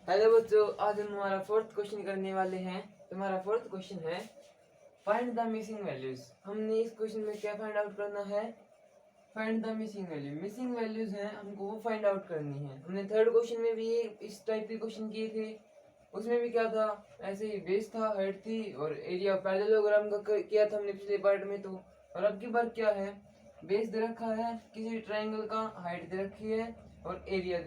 Hello बच्चों, आज हम हमारा फोर्थ क्वेश्चन करने वाले हैं। तुम्हारा फोर्थ क्वेश्चन है फाइंड द मिसिंग वैल्यूज। हमने इस क्वेश्चन में क्या फाइंड आउट करना है? Find the missing value. Missing values हैं, हमको वो फाइंड आउट करनी है। हमने थर्ड क्वेश्चन में भी इस टाइप के क्वेश्चन किए थे। उसमें भी क्या था, ऐसे ही बेस था, हाइट थी और एरिया पैरेललोग्राम का किया था हमने पिछले पार्ट में। तो और अब की बार क्या है, बेस दे रखा है किसी ट्राइंगल का, हाइट दे रखी है और एरिया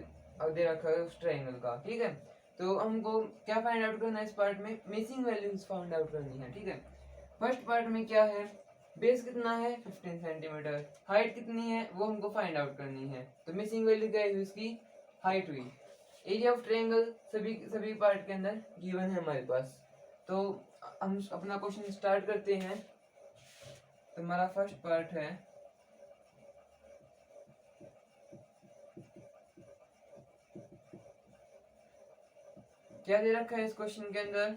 दे रखा है उस ट्राइंगल का। ठीक है, तो हमको क्या फाइंड आउट करना है इस पार्ट में? मिसिंग वैल्यूज फाइंड आउट करनी है। ठीक है, फर्स्ट पार्ट में क्या है, बेस कितना है 15 सेंटीमीटर, हाइट कितनी है वो हमको फाइंड आउट करनी है। तो मिसिंग वैल्यू क्या है, उसकी हाइट हुई। एरिया ऑफ ट्रायंगल सभी सभी पार्ट के अंदर गिवन है हमारे पास। तो हम अपना क्वेश्चन स्टार्ट करते हैं। तो हमारा फर्स्ट पार्ट है, क्या दे रखा है इस क्वेश्चन के अंदर?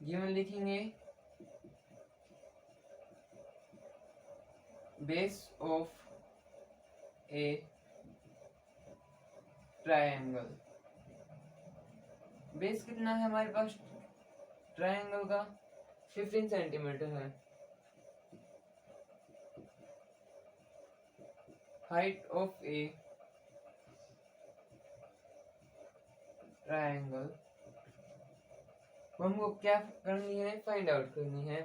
गिवन लिखेंगे base of a triangle. Base कितना है हमारे पास ट्रायंगल का? 15 सेंटीमीटर है। हाइट ऑफ ए ट्रायंगल हमको क्या करनी है, फाइंड आउट करनी है।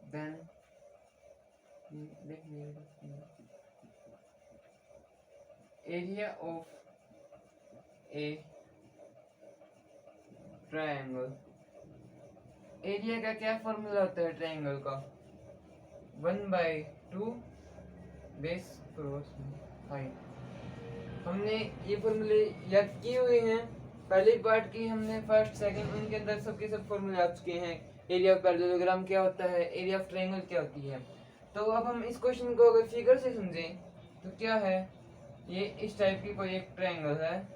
Then area of a triangle. Area का क्या फॉर्मूला होता है ट्रायंगल का? 1/2 बेस क्रॉस हाइट। हमने ये फॉर्मूले याद किए हुए हैं, पहले पार्ट की हमने फर्स्ट सेकंड उनके अंदर सबके सब फॉर्मूले याद किए हैं। एरिया ऑफ पैरेललोग्राम क्या होता है, एरिया ऑफ ट्रायंगल क्या होती है। तो अब हम इस क्वेश्चन को अगर फिगर से समझें तो क्या है, ये इस टाइप की कोई एक ट्रायंगल है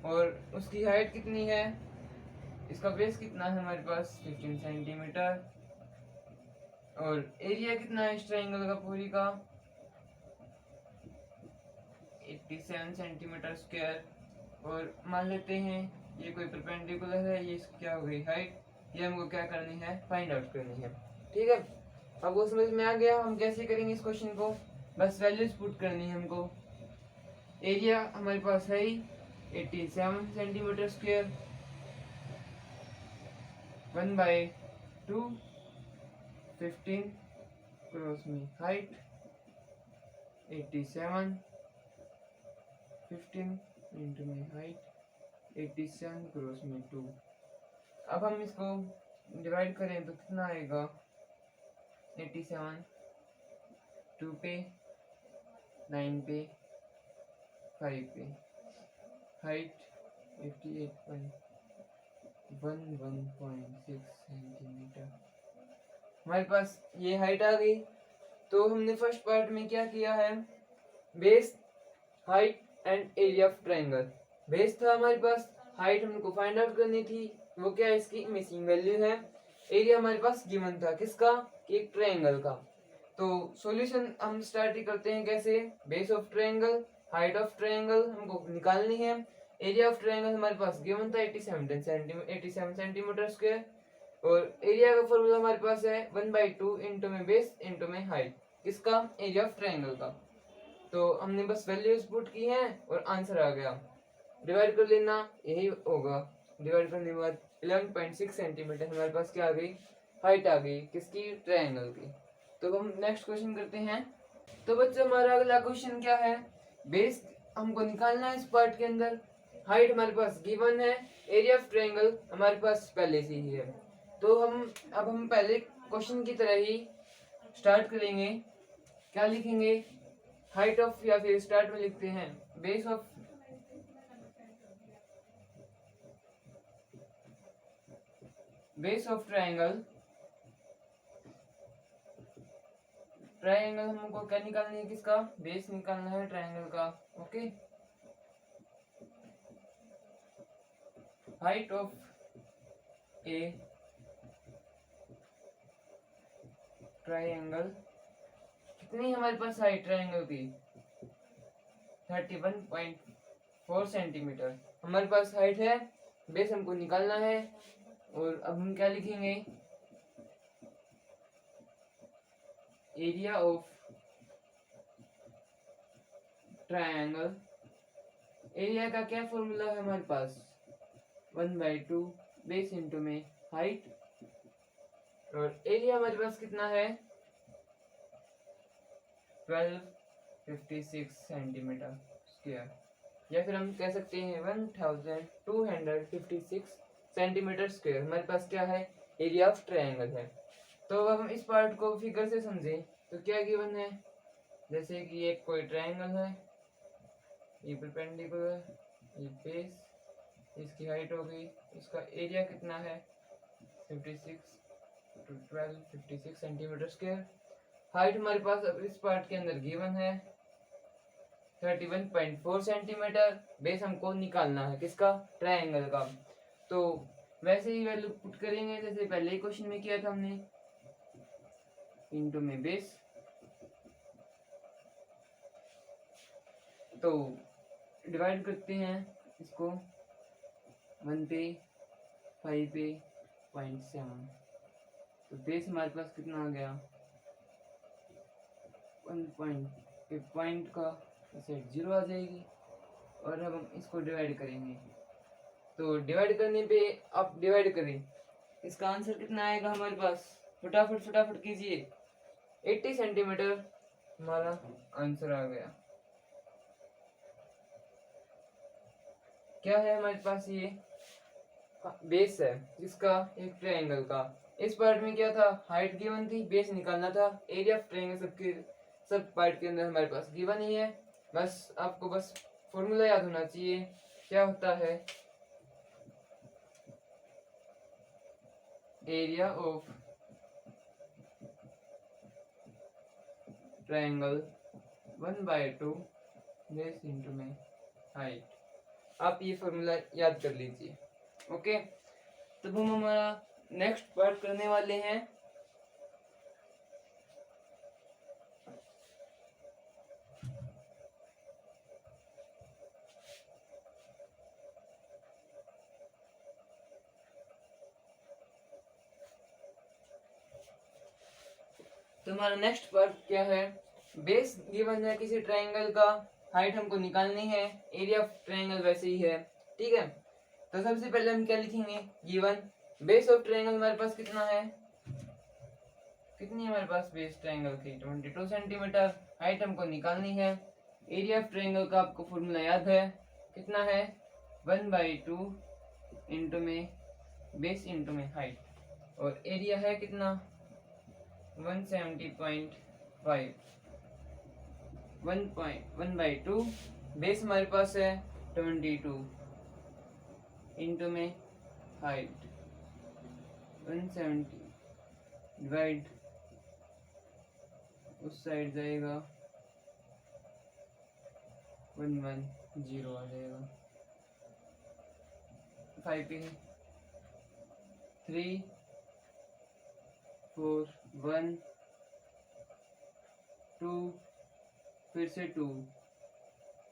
और उसकी हाइट कितनी है, इसका बेस कितना है हमारे पास 15 सेंटीमीटर और एरिया कितना है इस ट्रायंगल का पूरी का 87 सेंटीमीटर स्क्वायर। और मान लेते हैं ये कोई परपेंडिकुलर है, ये क्या हो गई हाइट, ये हमको क्या करनी है, फाइंड आउट करनी है। ठीक है, अब वो समझ में आ गया हम कैसे करेंगे इस क्वेश्चन को। बस वैल्यूज पुट करनी है हमको। एरिया हमारे पास है ही 87 सेंटीमीटर स्क्वायर, 1/2 15 क्रॉस में हाइट 87 15 इंटू में हाइट 87 क्रॉस में 2। अब हम इसको डिवाइड करें तो कितना आएगा, 87 2 पे 9 पे 5 पे, हाइट 88.11.6 सेंटीमीटर। हमारे पास ये हाइट आ गई। तो हमने फर्स्ट पार्ट में क्या किया है, base height and area of triangle. Base था हमारे पास, हाइट हमको फाइंड आउट करनी थी, वो क्या है, इसकी मिसिंग वैल्यू है। एरिया हमारे पास गिवन था किसका, एक ट्रायंगल का। तो सॉल्यूशन हम स्टार्ट ही करते हैं कैसे, base of triangle, height of triangle हमको निकालनी है। एरिया ऑफ ट्रायंगल हमारे पास गिवन था 87 सेंटीमीटर स्क्वायर और एरिया का फॉर्मूला हमारे पास है 1/2 इंटू में बेस इंटू में हाइट, किसका, एरिया ऑफ ट्रायंगल का। तो हमने बस वैल्यूज पुट की हैं और आंसर आ गया। डिवाइड कर लेना, यही होगा। डिवाइड करने के बाद 11.6 सेंटीमीटर हमारे पास क्या आ गई, हाइट आ गई, किसकी, ट्रायंगल की। तो हम नेक्स्ट क्वेश्चन करते हैं। तो बच्चों हमारा अगला क्वेश्चन क्या है, बेस हमको निकालना है इस पार्ट के अंदर, हाइट हमारे पास गिवन है, एरिया ऑफ ट्रायंगल हमारे पास पहले से ही है। तो हम पहले क्वेश्चन की तरह ही स्टार्ट करेंगे। क्या लिखेंगे, हाइट ऑफ, या फिर स्टार्ट में लिखते हैं बेस ऑफ ट्रायंगल। ट्रायंगल हमको क्या निकालना है, किसका, बेस निकालना है ट्रायंगल का। Okay, height of a triangle, कितनी हमारे पास हाइट ट्रायंगल की 31.4 4 सेंटीमीटर हमारे पास हाइट है, बेस हमको निकालना है। और अब हम क्या लिखेंगे, एरिया ऑफ ट्रायंगल। एरिया का क्या फॉर्मूला है हमारे पास, 1/2 बेस इंटू में हाइट। और एरिया हमारे पास कितना है, 1256 सेंटीमीटर स्क्वायर, या फिर हम कह सकते हैं 1256 सेंटीमीटर स्क्वायर हमारे पास क्या है, एरिया ऑफ ट्रायंगल है। तो अब हम इस पार्ट को फिगर से समझें तो क्या गिवन है, जैसे कि एक कोई ट्रायंगल है, ये परपेंडिकुलर, ये बेस, इसकी हाइट हो गई, इसका एरिया कितना है 56 सेंटीमीटर स्क्वायर। हाइट हमारे पास अब इस पार्ट के अंदर गिवन है 31.4 सेंटीमीटर। बेस हमको निकालना है किसका, ट्रायंगल का। तो वैसे ही वैल्यू पुट करेंगे जैसे पहले ही क्वेश्चन में किया था हमने, इनटू में बेस। तो डिवाइड करते हैं इसको 1 पे 5 पे 0.7, तो बेस हमारे पास कितना आ गया 1 पॉइंट का सेट 0 आ जाएगी। और अब हम इसको डिवाइड करेंगे, तो डिवाइड करने पे आप डिवाइड करें, इसका आंसर कितना आएगा हमारे पास, फटाफट कीजिए, 80 सेंटीमीटर हमारा आंसर आ गया। क्या है हमारे पास, ये बेस है जिसका, एक ट्रायंगल का। इस पार्ट में क्या था, हाइट गिवन थी, बेस निकालना था, एरिया ऑफ ट्रायंगल सब पार्ट के अंदर हमारे पास गिवन ही है। बस आपको बस फॉर्मूला याद होना चाहिए, क्या होता है, area of triangle 1/2 base into में हाइट। आप ये फॉर्मूला याद कर लीजिए। ओके, तब हम हमारा नेक्स्ट पार्ट करने वाले हैं। तो हमारा नेक्स्ट पार्ट क्या है, बेस गिवन है किसी ट्रायंगल का, हाइट हमको निकालनी है, एरिया ऑफ ट्रायंगल वैसे ही है, ठीक है। तो सबसे पहले हम क्या लिखेंगे, गिवन बेस ऑफ ट्रायंगल हमारे पास कितना है, कितनी हमारे पास बेस ट्रायंगल की 22 सेंटीमीटर, हाइट हमको निकालनी है, एरिया ऑफ ट्रायंगल का आपको फॉर्मूला याद है, कितना है 1/2 इंटू में बेस इंटू में हाइट, और एरिया है कितना 170.5, 1/2 बेस हमारे पास है 22 इंटू में हाइट 170 डिवाइड, उस साइड जाएगा 110 आ जाएगा, 5 पे 3 4 1 2 फिर से 2,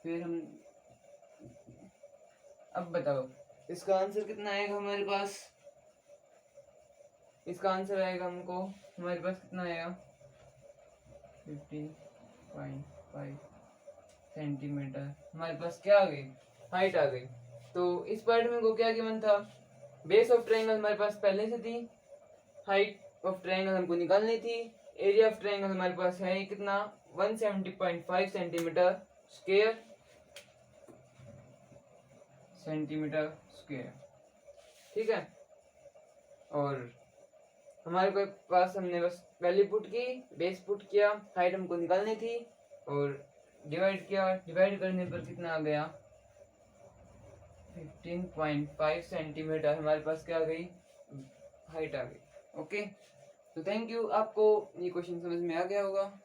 फिर हम, अब बताओ इसका आंसर कितना आएगा हमारे पास, इसका आंसर आएगा हमको, हमारे पास कितना आएगा 15.5 सेंटीमीटर हमारे पास क्या आ गई, हाइट आ गई। तो इस पार्ट में को क्या गिवन था, बेस ऑफ ट्रायंगल हमारे पास पहले से थी, हाइट ऑफ ट्रायंगल हमको निकालनी थी, एरिया ऑफ ट्रायंगल हमारे पास है कितना 170.5 सेंटीमीटर स्क्वायर, ठीक है। और हमारे पास हमने बस वैल्यू पुट की, बेस पुट किया, हाइट हमको निकालनी थी, और डिवाइड किया, डिवाइड करने पर कितना आ गया 15.5 सेंटीमीटर हमारे पास क्या आ गई, हाइट आ गई। ओके, तो थैंक यू, आपको ये क्वेश्चन समझ में आ गया होगा।